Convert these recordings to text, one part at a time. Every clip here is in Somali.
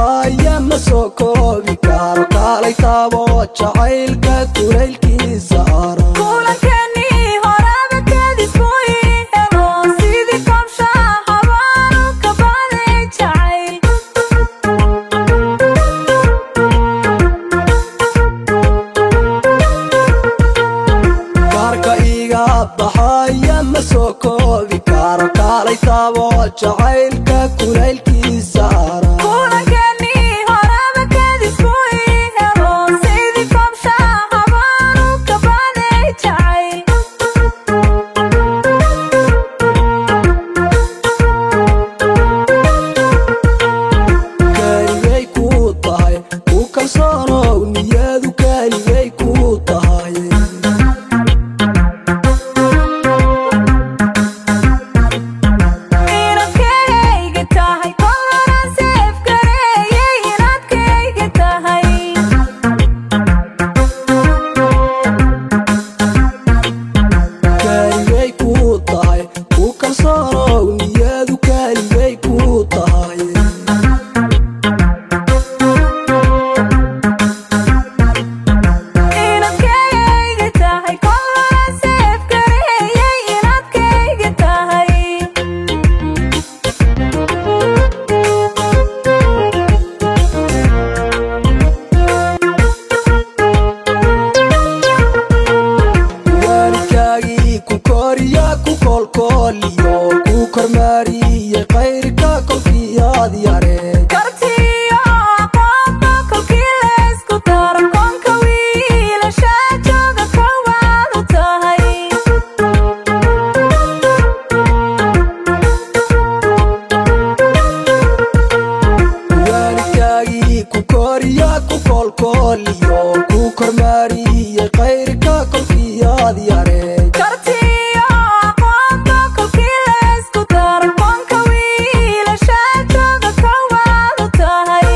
baxaya ma soo koobi karo kaalay taabo jacaylka kulaylkiisa ara kulankani horaba kadis buu helo sidii kabsha habaanu ka baday jacayl kaarka iga baxaya ma soo koobi karo kaalay taabo jacaylka kulaylkiisa ara kulankani horaba kadis buu helo sidii kabsha habaanu ka baday jacayl kaligay ku tahay ku kalsoonow niyadu kaligay ku tahay inadkayga tahay kolana seef gareeyay inadkayga tahay kaligay ku tahay ku kalsoonow niyadu kaligay ku tahay inadkayga tahay kolana seef gareeyay inadkayga tahay waalidkaagii ku koriya ku koolkooliyo ku kormaariyey qayrka kolkii aad yareen kartiyo aqoonba kolkii laysku daro koonka wiilasha jooga kowaad u tahay waalidkaagii ku koriya ku koolkooliyo ku kormaariyey qayrka kolkii aad yareen kartiyo aqoonba kolkii laysku daro koonka wiilasha jooga kowaad u tahay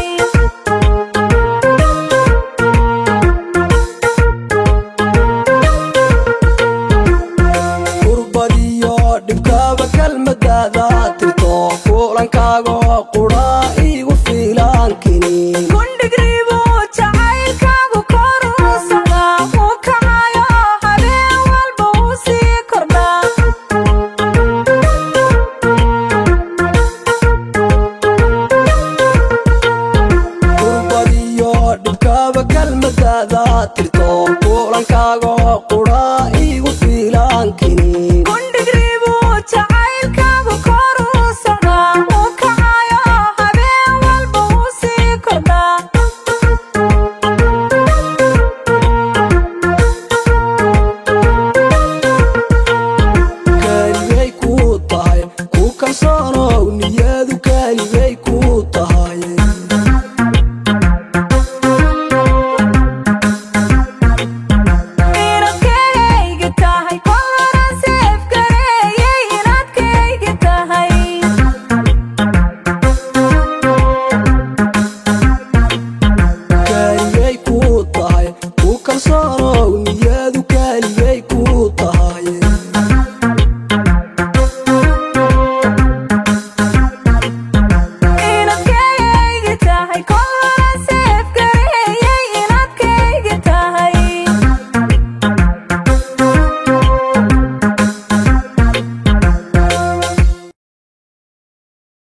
kurbadiyo dhibkaba kalmadaada tirto kulankaago qudha igu fiilaankini gundhigribu jacaylkaagu kor u socdaa uu kacayo habeen walba uu sii kordhaa kurbadiyo dhibkaba kalmadaada tirto